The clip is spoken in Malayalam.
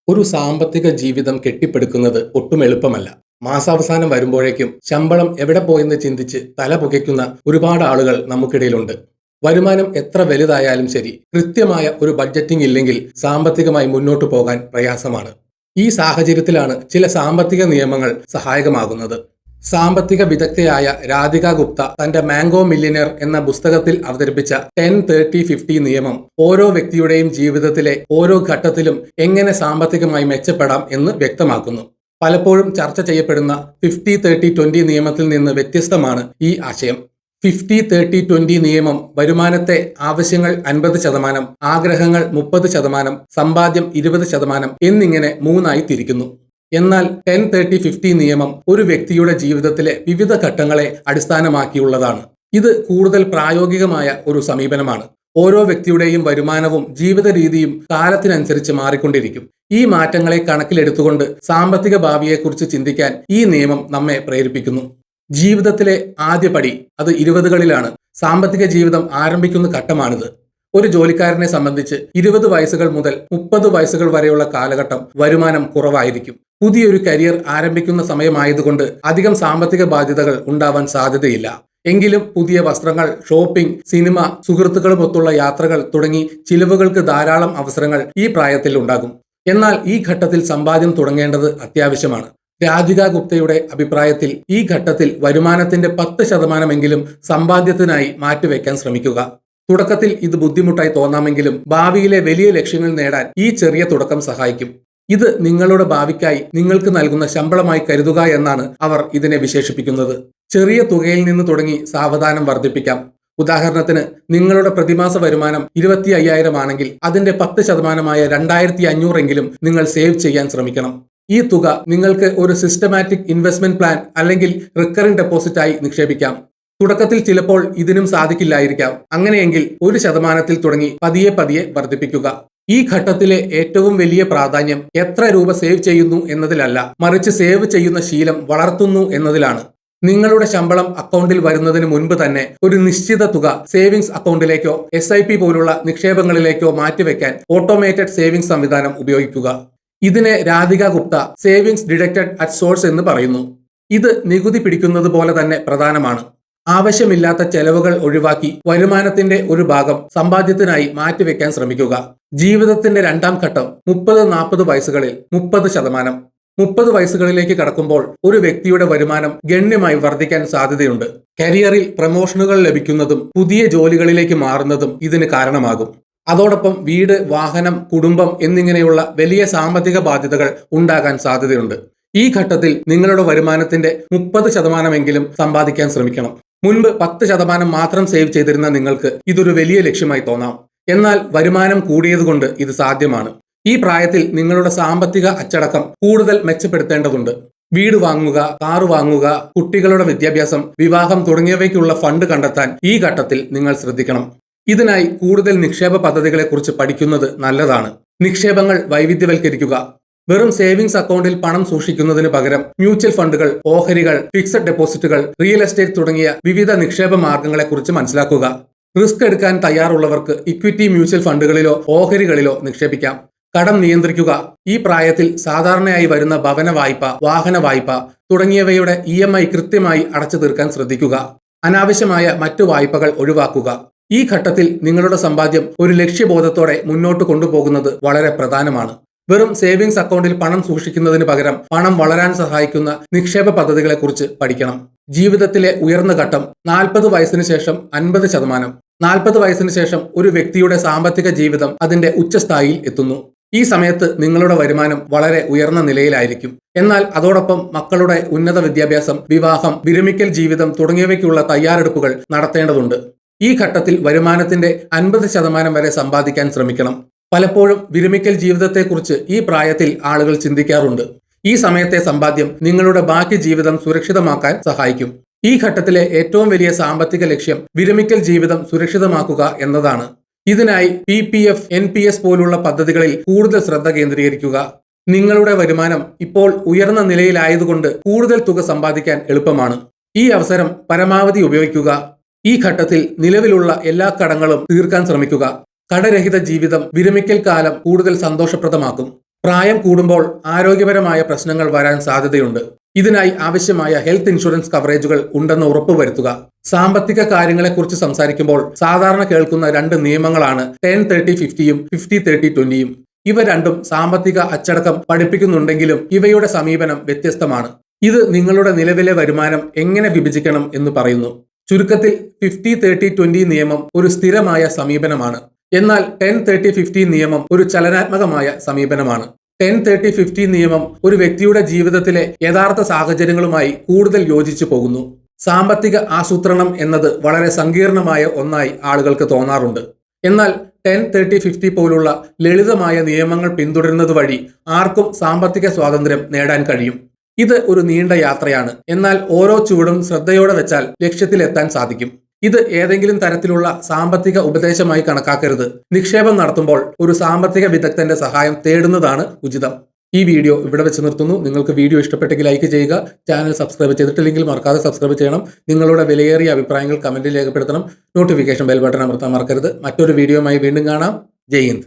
ഒരു സാമ്പത്തിക ജീവിതം കെട്ടിപ്പടുക്കുന്നത് ഒട്ടും എളുപ്പമല്ല. മാസാവസാനം വരുമ്പോഴേക്കും ശമ്പളം എവിടെ പോയെന്ന് ചിന്തിച്ച് തല പുകയ്ക്കുന്ന ഒരുപാട് ആളുകൾ നമുക്കിടയിലുണ്ട്. വരുമാനം എത്ര വലുതായാലും ശരി, കൃത്യമായ ഒരു ബഡ്ജറ്റിംഗ് ഇല്ലെങ്കിൽ സാമ്പത്തികമായി മുന്നോട്ടു പോകാൻ പ്രയാസമാണ്. ഈ സാഹചര്യത്തിലാണ് ചില സാമ്പത്തിക നിയമങ്ങൾ സഹായകമാകുന്നത്. സാമ്പത്തിക വിദഗ്ധയായ രാധിക ഗുപ്ത തന്റെ മാംഗോ മില്യനെയർ എന്ന പുസ്തകത്തിൽ അവതരിപ്പിച്ച 10-30-50 നിയമം ഓരോ വ്യക്തിയുടെയും ജീവിതത്തിലെ ഓരോ ഘട്ടത്തിലും എങ്ങനെ സാമ്പത്തികമായി മെച്ചപ്പെടാം എന്ന് വ്യക്തമാക്കുന്നു. പലപ്പോഴും ചർച്ച ചെയ്യപ്പെടുന്ന 50-30-20 നിയമത്തിൽ നിന്ന് വ്യത്യസ്തമാണ് ഈ ആശയം. 50-30-20 നിയമം വരുമാനത്തെ ആവശ്യങ്ങൾ 50%, ആഗ്രഹങ്ങൾ 30%, സമ്പാദ്യം 20% എന്നിങ്ങനെ മൂന്നായി തിരിക്കുന്നു. എന്നാൽ 10-30-50 നിയമം ഒരു വ്യക്തിയുടെ ജീവിതത്തിലെ വിവിധ ഘട്ടങ്ങളെ അടിസ്ഥാനമാക്കിയുള്ളതാണ്. ഇത് കൂടുതൽ പ്രായോഗികമായ ഒരു സമീപനമാണ്. ഓരോ വ്യക്തിയുടെയും വരുമാനവും ജീവിത രീതിയും കാലത്തിനനുസരിച്ച് മാറിക്കൊണ്ടിരിക്കും. ഈ മാറ്റങ്ങളെ കണക്കിലെടുത്തുകൊണ്ട് സാമ്പത്തിക ഭാവിയെക്കുറിച്ച് ചിന്തിക്കാൻ ഈ നിയമം നമ്മെ പ്രേരിപ്പിക്കുന്നു. ജീവിതത്തിലെ ആദ്യ പടി അത് 20കളിലാണ്. സാമ്പത്തിക ജീവിതം ആരംഭിക്കുന്ന ഘട്ടമാണിത്. ഒരു ജോലിക്കാരനെ സംബന്ധിച്ച് 20 വയസ്സുകൾ മുതൽ 30 വയസ്സുകൾ വരെയുള്ള കാലഘട്ടം വരുമാനം കുറവായിരിക്കും. പുതിയൊരു കരിയർ ആരംഭിക്കുന്ന സമയമായതുകൊണ്ട് അധികം സാമ്പത്തിക ബാധ്യതകൾ ഉണ്ടാവാൻ സാധ്യതയില്ല. എങ്കിലും പുതിയ വസ്ത്രങ്ങൾ, ഷോപ്പിംഗ്, സിനിമ, സുഹൃത്തുക്കളുമൊത്തുള്ള യാത്രകൾ തുടങ്ങി ചിലവുകൾക്ക് ധാരാളം അവസരങ്ങൾ ഈ പ്രായത്തിൽ ഉണ്ടാകും. എന്നാൽ ഈ ഘട്ടത്തിൽ സമ്പാദ്യം തുടങ്ങേണ്ടത് അത്യാവശ്യമാണ്. രാധിക ഗുപ്തയുടെ അഭിപ്രായത്തിൽ ഈ ഘട്ടത്തിൽ വരുമാനത്തിന്റെ 10% സമ്പാദ്യത്തിനായി മാറ്റിവെക്കാൻ ശ്രമിക്കുക. തുടക്കത്തിൽ ഇത് ബുദ്ധിമുട്ടായി തോന്നാമെങ്കിലും ഭാവിയിലെ വലിയ ലക്ഷ്യങ്ങൾ നേടാൻ ഈ ചെറിയ തുടക്കം സഹായിക്കും. ഇത് നിങ്ങളുടെ ഭാവിക്കായി നിങ്ങൾക്ക് നൽകുന്ന ശമ്പളമായി കരുതുക എന്നാണ് അവർ ഇതിനെ വിശേഷിപ്പിക്കുന്നത്. ചെറിയ തുകയിൽ നിന്ന് തുടങ്ങി സാവധാനം വർദ്ധിപ്പിക്കാം. ഉദാഹരണത്തിന്, നിങ്ങളുടെ പ്രതിമാസ വരുമാനം 25,000 ആണെങ്കിൽ അതിന്റെ 10%-ആയ 2,500 എങ്കിലും നിങ്ങൾ സേവ് ചെയ്യാൻ ശ്രമിക്കണം. ഈ തുക നിങ്ങൾക്ക് ഒരു സിസ്റ്റമാറ്റിക് ഇൻവെസ്റ്റ്മെന്റ് പ്ലാൻ അല്ലെങ്കിൽ റിക്കറിംഗ് ഡെപ്പോസിറ്റായി നിക്ഷേപിക്കാം. തുടക്കത്തിൽ ചിലപ്പോൾ ഇതിനും സാധിക്കില്ലായിരിക്കാം. അങ്ങനെയെങ്കിൽ 1% തുടങ്ങി പതിയെ പതിയെ വർദ്ധിപ്പിക്കുക. ഈ ഘട്ടത്തിലെ ഏറ്റവും വലിയ പ്രാധാന്യം എത്ര രൂപ സേവ് ചെയ്യുന്നു എന്നതിലല്ല, മറിച്ച് സേവ് ചെയ്യുന്ന ശീലം വളർത്തുന്നു എന്നതിലാണ്. നിങ്ങളുടെ ശമ്പളം അക്കൗണ്ടിൽ വരുന്നതിന് മുൻപ് തന്നെ ഒരു നിശ്ചിത തുക സേവിങ്സ് അക്കൗണ്ടിലേക്കോ SIP പോലുള്ള നിക്ഷേപങ്ങളിലേക്കോ മാറ്റിവെക്കാൻ ഓട്ടോമേറ്റഡ് സേവിങ്സ് സംവിധാനം ഉപയോഗിക്കുക. ഇതിനെ Radhika Gupta savings deducted at source എന്ന് പറയുന്നു. ഇത് നികുതി പിടിക്കുന്നത് പോലെ തന്നെ പ്രധാനമാണ്. ആവശ്യമില്ലാത്ത ചെലവുകൾ ഒഴിവാക്കി വരുമാനത്തിന്റെ ഒരു ഭാഗം സമ്പാദ്യത്തിനായി മാറ്റിവെക്കാൻ ശ്രമിക്കുക. ജീവിതത്തിന്റെ രണ്ടാം ഘട്ടം 30-40 വയസ്സുകളിൽ 30%. 30 വയസ്സുകളിലേക്ക് കടക്കുമ്പോൾ ഒരു വ്യക്തിയുടെ വരുമാനം ഗണ്യമായി വർദ്ധിക്കാൻ സാധ്യതയുണ്ട്. കരിയറിൽ പ്രമോഷനുകൾ ലഭിക്കുന്നതും പുതിയ ജോലികളിലേക്ക് മാറുന്നതും ഇതിന് കാരണമാകും. അതോടൊപ്പം വീട്, വാഹനം, കുടുംബം എന്നിങ്ങനെയുള്ള വലിയ സാമ്പത്തിക ബാധ്യതകൾ ഉണ്ടാകാൻ സാധ്യതയുണ്ട്. ഈ ഘട്ടത്തിൽ നിങ്ങളുടെ വരുമാനത്തിന്റെ 30% സമ്പാദിക്കാൻ ശ്രമിക്കണം. മുൻപ് 10% മാത്രം സേവ് ചെയ്തിരുന്ന നിങ്ങൾക്ക് ഇതൊരു വലിയ ലക്ഷ്യമായി തോന്നാം. എന്നാൽ വരുമാനം കൂടിയതുകൊണ്ട് ഇത് സാധ്യമാണ്. ഈ പ്രായത്തിൽ നിങ്ങളുടെ സാമ്പത്തിക അച്ചടക്കം കൂടുതൽ മെച്ചപ്പെടുത്തേണ്ടതുണ്ട്. വീട് വാങ്ങുക, കാറ് വാങ്ങുക, കുട്ടികളുടെ വിദ്യാഭ്യാസം, വിവാഹം തുടങ്ങിയവയ്ക്കുള്ള ഫണ്ട് കണ്ടെത്താൻ ഈ ഘട്ടത്തിൽ നിങ്ങൾ ശ്രദ്ധിക്കണം. ഇതിനായി കൂടുതൽ നിക്ഷേപ പദ്ധതികളെക്കുറിച്ച് പഠിക്കുന്നത് നല്ലതാണ്. നിക്ഷേപങ്ങൾ വൈവിധ്യവൽക്കരിക്കുക. വെറും സേവിങ്സ് അക്കൗണ്ടിൽ പണം സൂക്ഷിക്കുന്നതിന് പകരം മ്യൂച്വൽ ഫണ്ടുകൾ, ഓഹരികൾ, ഫിക്സഡ് ഡെപ്പോസിറ്റുകൾ, റിയൽ എസ്റ്റേറ്റ് തുടങ്ങിയ വിവിധ നിക്ഷേപ മാർഗങ്ങളെക്കുറിച്ച് മനസ്സിലാക്കുക. റിസ്ക് എടുക്കാൻ തയ്യാറുള്ളവർക്ക് ഇക്വിറ്റി മ്യൂച്വൽ ഫണ്ടുകളിലോ ഓഹരികളിലോ നിക്ഷേപിക്കാം. കടം നിയന്ത്രിക്കുക. ഈ പ്രായത്തിൽ സാധാരണയായി വരുന്ന ഭവന വായ്പ, വാഹന വായ്പ തുടങ്ങിയവയുടെ EMI കൃത്യമായി അടച്ചു തീർക്കാൻ ശ്രദ്ധിക്കുക. അനാവശ്യമായ മറ്റു വായ്പകൾ ഒഴിവാക്കുക. ഈ ഘട്ടത്തിൽ നിങ്ങളുടെ സമ്പാദ്യം ഒരു ലക്ഷ്യബോധത്തോടെ മുന്നോട്ട് കൊണ്ടുപോകുന്നത് വളരെ പ്രധാനമാണ്. വെറും സേവിങ്സ് അക്കൗണ്ടിൽ പണം സൂക്ഷിക്കുന്നതിന് പകരം പണം വളരാൻ സഹായിക്കുന്ന നിക്ഷേപ പദ്ധതികളെക്കുറിച്ച് പഠിക്കണം. ജീവിതത്തിലെ ഉയർന്ന ഘട്ടം 40 വയസ്സിന് ശേഷം 50%. 40 വയസ്സിന് ശേഷം ഒരു വ്യക്തിയുടെ സാമ്പത്തിക ജീവിതം അതിന്റെ ഉച്ചസ്ഥായിയിൽ എത്തുന്നു. ഈ സമയത്ത് നിങ്ങളുടെ വരുമാനം വളരെ ഉയർന്ന നിലയിലായിരിക്കും. എന്നാൽ അതോടൊപ്പം മക്കളുടെ ഉന്നത വിദ്യാഭ്യാസം, വിവാഹം, വിരമിക്കൽ ജീവിതം തുടങ്ങിയവയ്ക്കുള്ള തയ്യാറെടുപ്പുകൾ നടത്തേണ്ടതുണ്ട്. ഈ ഘട്ടത്തിൽ വരുമാനത്തിന്റെ 50% വരെ സമ്പാദിക്കാൻ ശ്രമിക്കണം. പലപ്പോഴും വിരമിക്കൽ ജീവിതത്തെക്കുറിച്ച് ഈ പ്രായത്തിൽ ആളുകൾ ചിന്തിക്കാറുണ്ട്. ഈ സമയത്തെ സമ്പാദ്യം നിങ്ങളുടെ ബാക്കി ജീവിതം സുരക്ഷിതമാക്കാൻ സഹായിക്കും. ഈ ഘട്ടത്തിലെ ഏറ്റവും വലിയ സാമ്പത്തിക ലക്ഷ്യം വിരമിക്കൽ ജീവിതം സുരക്ഷിതമാക്കുക എന്നതാണ്. ഇതിനായി PPF, NPS പോലുള്ള പദ്ധതികളിൽ കൂടുതൽ ശ്രദ്ധ കേന്ദ്രീകരിക്കുക. നിങ്ങളുടെ വരുമാനം ഇപ്പോൾ ഉയർന്ന നിലയിലായതുകൊണ്ട് കൂടുതൽ തുക സമ്പാദിക്കാൻ എളുപ്പമാണ്. ഈ അവസരം പരമാവധി ഉപയോഗിക്കുക. ഈ ഘട്ടത്തിൽ നിലവിലുള്ള എല്ലാ കടങ്ങളും തീർക്കാൻ ശ്രമിക്കുക. കടരഹിത ജീവിതം വിരമിക്കൽ കാലം കൂടുതൽ സന്തോഷപ്രദമാക്കും. പ്രായം കൂടുമ്പോൾ ആരോഗ്യപരമായ പ്രശ്നങ്ങൾ വരാൻ സാധ്യതയുണ്ട്. ഇതിനായി ആവശ്യമായ ഹെൽത്ത് ഇൻഷുറൻസ് കവറേജുകൾ ഉണ്ടെന്ന് ഉറപ്പുവരുത്തുക. സാമ്പത്തിക കാര്യങ്ങളെക്കുറിച്ച് സംസാരിക്കുമ്പോൾ സാധാരണ കേൾക്കുന്ന 2 നിയമങ്ങളാണ് 10-30-50യും 50-30-20യും. ഇവ രണ്ടും സാമ്പത്തിക അച്ചടക്കം പഠിപ്പിക്കുന്നുണ്ടെങ്കിലും ഇവയുടെ സമീപനം വ്യത്യസ്തമാണ്. ഇത് നിങ്ങളുടെ നിലവിലെ വരുമാനം എങ്ങനെ വിഭജിക്കണം എന്ന് പറയുന്നു. ചുരുക്കത്തിൽ 50-30-20 നിയമം ഒരു സ്ഥിരമായ സമീപനമാണ്. എന്നാൽ 10-30-50 നിയമം ഒരു ചലനാത്മകമായ സമീപനമാണ്. 10-30-50 നിയമം ഒരു വ്യക്തിയുടെ ജീവിതത്തിലെ യഥാർത്ഥ സാഹചര്യങ്ങളുമായി കൂടുതൽ യോജിച്ചു പോകുന്നു. സാമ്പത്തിക ആസൂത്രണം എന്നത് വളരെ സങ്കീർണമായ ഒന്നായി ആളുകൾക്ക് തോന്നാറുണ്ട്. എന്നാൽ 10-30-50 പോലുള്ള ലളിതമായ നിയമങ്ങൾ പിന്തുടരുന്നത് വഴി ആർക്കും സാമ്പത്തിക സ്വാതന്ത്ര്യം നേടാൻ കഴിയും. ഇത് ഒരു നീണ്ട യാത്രയാണ്. എന്നാൽ ഓരോ ചുവടും ശ്രദ്ധയോടെ വെച്ചാൽ ലക്ഷ്യത്തിലെത്താൻ സാധിക്കും. ഇത് ഏതെങ്കിലും തരത്തിലുള്ള സാമ്പത്തിക ഉപദേശമായി കണക്കാക്കരുത്. നിക്ഷേപം നടത്തുമ്പോൾ ഒരു സാമ്പത്തിക വിദഗ്ധന്റെ സഹായം തേടുന്നതാണ് ഉചിതം. ഈ വീഡിയോ ഇവിടെ വെച്ച് നിർത്തുന്നു. നിങ്ങൾക്ക് വീഡിയോ ഇഷ്ടപ്പെട്ടെങ്കിൽ ലൈക്ക് ചെയ്യുക. ചാനൽ സബ്സ്ക്രൈബ് ചെയ്തിട്ടില്ലെങ്കിൽ മറക്കാതെ സബ്സ്ക്രൈബ് ചെയ്യണം. നിങ്ങളുടെ വിലയേറിയ അഭിപ്രായങ്ങൾ കമന്റിൽ രേഖപ്പെടുത്തണം. നോട്ടിഫിക്കേഷൻ ബെൽ ബട്ടൺ അമർത്താൻ മറക്കരുത്. മറ്റൊരു വീഡിയോയുമായി വീണ്ടും കാണാം. ജയ് ഹിന്ദ്.